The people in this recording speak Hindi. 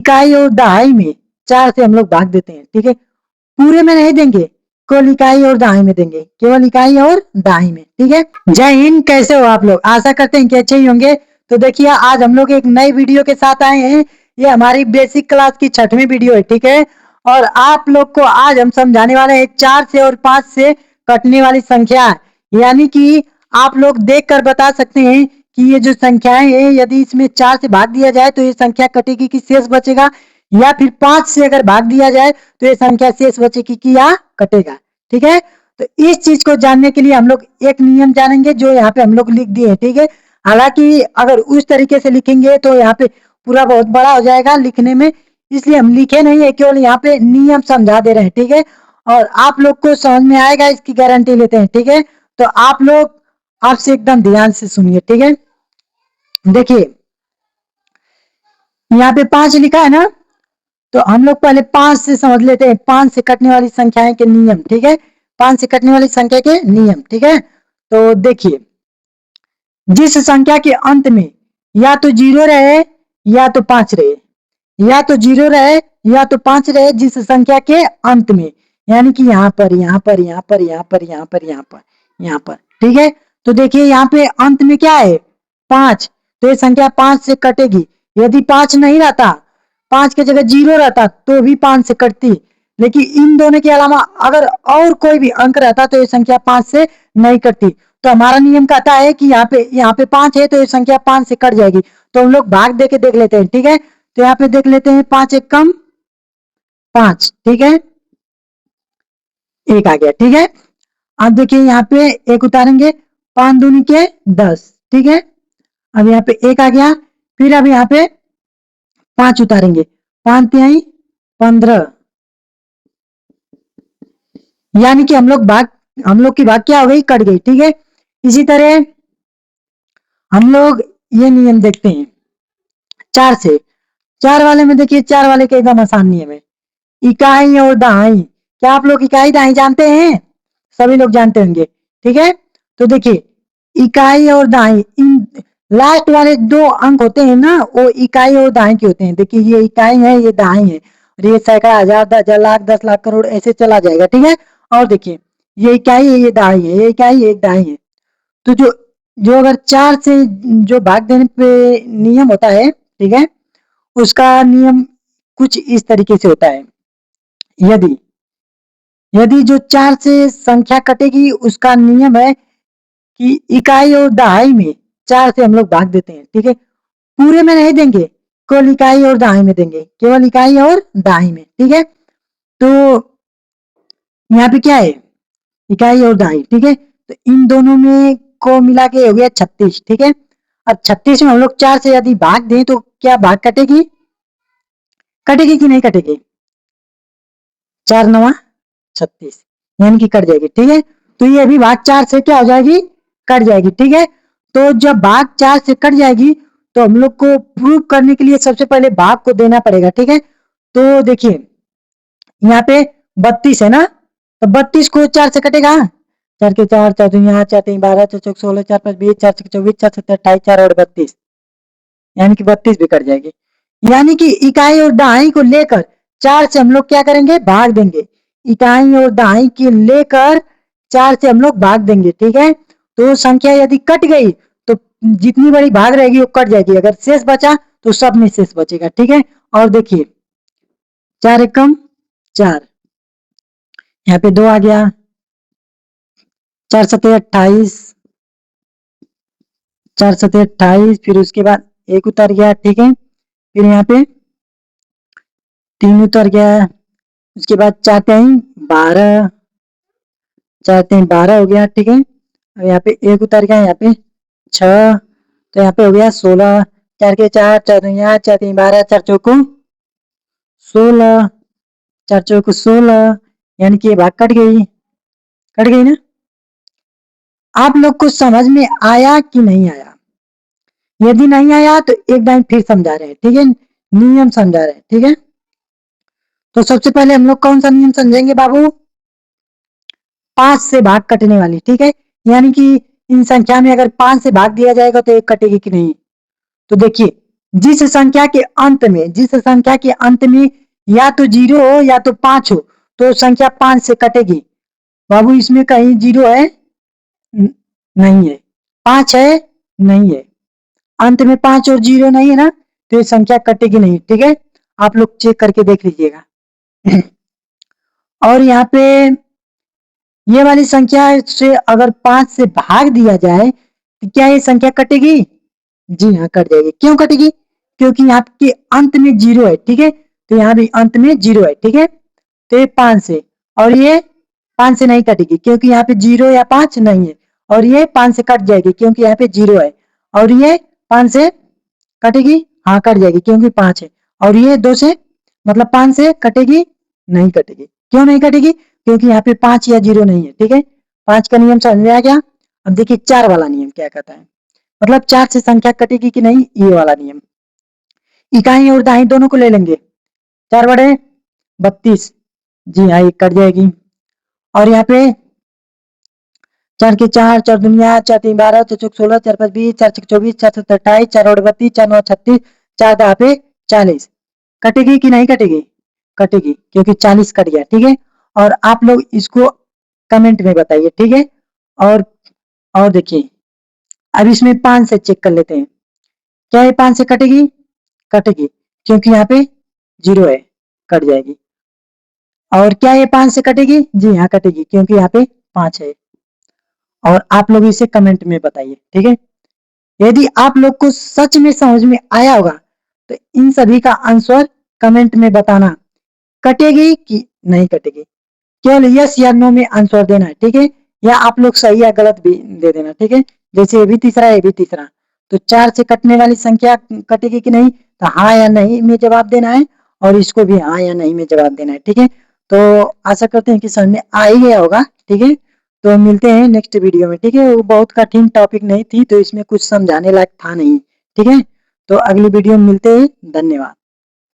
इकाई और दहाई में 4 से हम लोग भाग देते हैं, ठीक है। पूरे में नहीं देंगे, केवल इकाई और दहाई में देंगे, केवल इकाई और दहाई में, ठीक है। जय हिंद, कैसे हो आप लोग? आशा करते हैं कि अच्छे ही होंगे। तो देखिए, आज हम लोग एक नई वीडियो के साथ आए हैं। ये हमारी बेसिक क्लास की 6वीं वीडियो है, ठीक है। और आप लोग को आज हम समझाने वाले हैं 4 से और 5 से कटने वाली संख्या, यानी कि आप लोग देखकर बता सकते हैं कि ये जो संख्याएं हैं, यदि इसमें 4 से भाग दिया जाए तो ये संख्या कटेगी कि शेष बचेगा, या फिर 5 से अगर भाग दिया जाए तो ये संख्या शेष बचेगी कि या कटेगा, ठीक है। तो इस चीज को जानने के लिए हम लोग एक नियम जानेंगे जो यहाँ पे हम लोग लिख दिए हैं, ठीक है। हालांकि अगर उस तरीके से लिखेंगे तो यहाँ पे पूरा बहुत बड़ा हो जाएगा लिखने में, इसलिए हम लिखे नहीं है, केवल यहाँ पे नियम समझा दे रहे हैं, ठीक है। और आप लोग को समझ में आएगा, इसकी गारंटी लेते हैं, ठीक है। तो आप लोग आपसे एकदम ध्यान से सुनिए, ठीक है। देखिए, यहाँ पे 5 लिखा है ना, तो हम लोग पहले 5 से समझ लेते हैं, 5 से कटने वाली संख्याएं के नियम, ठीक है। 5 से कटने वाली संख्या के नियम, ठीक है। तो देखिए, जिस संख्या के अंत में या तो 0 रहे या तो 5 रहे, या तो 0 रहे या तो 5 रहे, जिस संख्या के अंत में, यानी कि यहाँ पर, यहाँ पर, यहाँ पर, यहाँ पर, यहाँ पर, यहाँ पर, यहाँ पर, ठीक है। तो देखिए, यहाँ पे अंत में क्या है? 5। तो ये संख्या 5 से कटेगी। यदि 5 नहीं रहता, 5 की जगह 0 रहता तो भी 5 से कटती, लेकिन इन दोनों के अलावा अगर और कोई भी अंक रहता तो ये संख्या 5 से नहीं कटती। तो हमारा नियम कहता है कि यहाँ पे 5 है तो ये संख्या 5 से कट जाएगी। तो हम लोग भाग दे के देख लेते हैं, ठीक है। तो यहाँ पे देख लेते हैं, 5 एक कम 5, ठीक है, एक आ गया, ठीक है। अब देखिए, यहाँ पे एक उतारेंगे, 5 दूनी के 10, ठीक है। अब यहाँ पे एक आ गया, फिर अब यहाँ पे 5 उतारेंगे, 5 तिहाई 15, यानी कि हम लोग की भाग क्या हो गई? कट गई, ठीक है। इसी तरह हम लोग ये नियम देखते हैं 4 से। 4 वाले में देखिए, 4 वाले का एकदम आसान नियम है, इकाई और दहाई। क्या आप लोग इकाई दहाई जानते हैं? सभी लोग जानते होंगे, ठीक है। तो देखिए, इकाई और दहाई, इन लास्ट वाले 2 अंक होते हैं ना, वो इकाई और दहाई के होते हैं। देखिए, ये इकाई है, ये दहाई है, और ये सैकड़ा, हजार, 10,000, लाख, 10 लाख, करोड़ ऐसे चला जाएगा, ठीक है। और देखिए, ये इकाई है, ये दहाई है, ये इकाई है, एक दहाई है। तो जो जो अगर 4 से जो भाग देने पे नियम होता है, ठीक है, उसका नियम कुछ इस तरीके से होता है। यदि यदि जो 4 से संख्या कटेगी, उसका नियम है कि इकाई और दहाई में 4 से हम लोग भाग देते हैं, ठीक है। पूरे में नहीं देंगे, केवल इकाई और दहाई में देंगे, केवल इकाई और दहाई में, ठीक है। तो यहाँ पे क्या है? इकाई और दहाई, ठीक है। तो इन दोनों में को मिला के हो गया 36, ठीक है। अब 36 में हम लोग 4 से यदि भाग दें तो क्या भाग कटेगी? कटेगी कि नहीं कटेगी? 4 नवा 36, यानी कि कट जाएगी, ठीक है। तो ये अभी भाग 4 से क्या हो जाएगी? कट जाएगी, ठीक है। तो जब भाग 4 से कट जाएगी, तो हम लोग को प्रूव करने के लिए सबसे पहले भाग को देना पड़ेगा, ठीक है। तो देखिए, यहाँ पे 32 है ना, तो 32 को 4 से कटेगा, 4 के 4, 4 यहाँ 4 3 12, 4 चौक 16, 4 5 20, 4 6 24, 4 7 28, 4 और 32, यानी कि 32 भी कट जाएगी। यानी कि इकाई और दहाई को लेकर 4 से हम लोग क्या करेंगे? भाग देंगे। इकाई और दहाई के लेकर 4 से हम लोग भाग देंगे, ठीक है। तो संख्या यदि कट गई तो जितनी बड़ी भाग रहेगी वो कट जाएगी, अगर शेष बचा तो सब में शेष बचेगा, ठीक है। और देखिए, 4 एकम 4, यहाँ पे 2 आ गया, 4 सत्ते 28, 4 सत्ते 28, फिर उसके बाद एक उतर गया, ठीक है। फिर यहाँ पे 3 उतर गया, उसके बाद 4 तिहाई 12, 4 तिहाई 12 हो गया, ठीक है। अब यहाँ पे एक उतर गया, यहाँ पे 6, तो यहाँ पे हो गया 16, 4 के 4, 4 यहाँ 4 तिहाई 12, 4 चौको 16, 4 चौको 16, यानी कि ये भाग कट गई ना। आप लोग को समझ में आया कि नहीं आया? यदि नहीं आया तो एक टाइम फिर समझा रहे हैं, ठीक है, नियम समझा रहे हैं, ठीक है। तो सबसे पहले हम लोग कौन सा नियम समझेंगे बाबू? 5 से भाग कटने वाली, ठीक है। यानी कि इन संख्या में अगर 5 से भाग दिया जाएगा तो एक कटेगी कि नहीं। तो देखिए, जिस संख्या के अंत में या तो 0 हो या तो 5 हो तो संख्या 5 से कटेगी। बाबू इसमें कहीं 0 है? नहीं है। 5 है? नहीं है। अंत में 5 और 0 नहीं है ना, तो ये संख्या कटेगी नहीं। ठीक है, आप लोग चेक करके देख लीजिएगा। और यहाँ पे ये वाली संख्या से अगर 5 से भाग दिया जाए तो क्या ये संख्या कटेगी? जी हाँ, कट जाएगी। क्यों कटेगी? क्योंकि यहाँ के अंत में 0 है। ठीक है, तो यहाँ भी अंत में 0 है। ठीक है, तो ये 5 से, और ये 5 से नहीं कटेगी क्योंकि यहाँ पे 0 या 5 नहीं है। और ये 5 से कट जाएगी क्योंकि यहाँ पे 0 है। और ये 5 से कटेगी? हाँ, कट जाएगी क्योंकि 5 है। और ये 2 से, मतलब 5 से कटेगी? नहीं कटेगी। क्यों नहीं कटेगी? क्योंकि यहाँ पे 5 या 0 नहीं है। ठीक है, 5 का नियम समझ में आ गया। अब देखिए 4 वाला नियम क्या कहता है, मतलब 4 से संख्या कटेगी कि नहीं, ये वाला नियम। इकाई और दाई दोनों को ले लेंगे। 4 बड़े 32, जी हाँ, ये कट जाएगी। और यहाँ पे 4 के 4, 4 दुनिया, 4 3 12, 4 चौक 16, 4 5 20, 4 6 24, 4 7 28, 4 8 32, 4 9 36, 4 दहा पे 40। कटेगी कि नहीं कटेगी? कटेगी क्योंकि 40 कट गया। ठीक है, और आप लोग इसको कमेंट में बताइए। ठीक है, और देखिए अब इसमें 5 से चेक कर लेते हैं। क्या ये 5 से कटेगी? कटेगी क्योंकि यहाँ पे 0 है, कट जाएगी। और क्या ये 5 से कटेगी? जी हाँ, कटेगी क्योंकि यहाँ पे 5 है। और आप लोग इसे कमेंट में बताइए। ठीक है, यदि आप लोग को सच में समझ में आया होगा तो इन सभी का आंसर कमेंट में बताना। कटेगी कि नहीं कटेगी, केवल यस या नो में आंसर देना है। ठीक है, या आप लोग सही या गलत भी दे देना। ठीक है, जैसे ये भी तीसरा, ये भी तीसरा, तो 4 से कटने वाली संख्या कटेगी कि नहीं, तो हाँ या नहीं में जवाब देना है, और इसको भी हाँ या नहीं में जवाब देना है। ठीक है, तो आशा करते हैं कि समझ में आ ही गया होगा। ठीक है, तो मिलते हैं नेक्स्ट वीडियो में। ठीक है, वो बहुत कठिन टॉपिक नहीं थी तो इसमें कुछ समझाने लायक था नहीं। ठीक है, तो अगली वीडियो में मिलते हैं। धन्यवाद।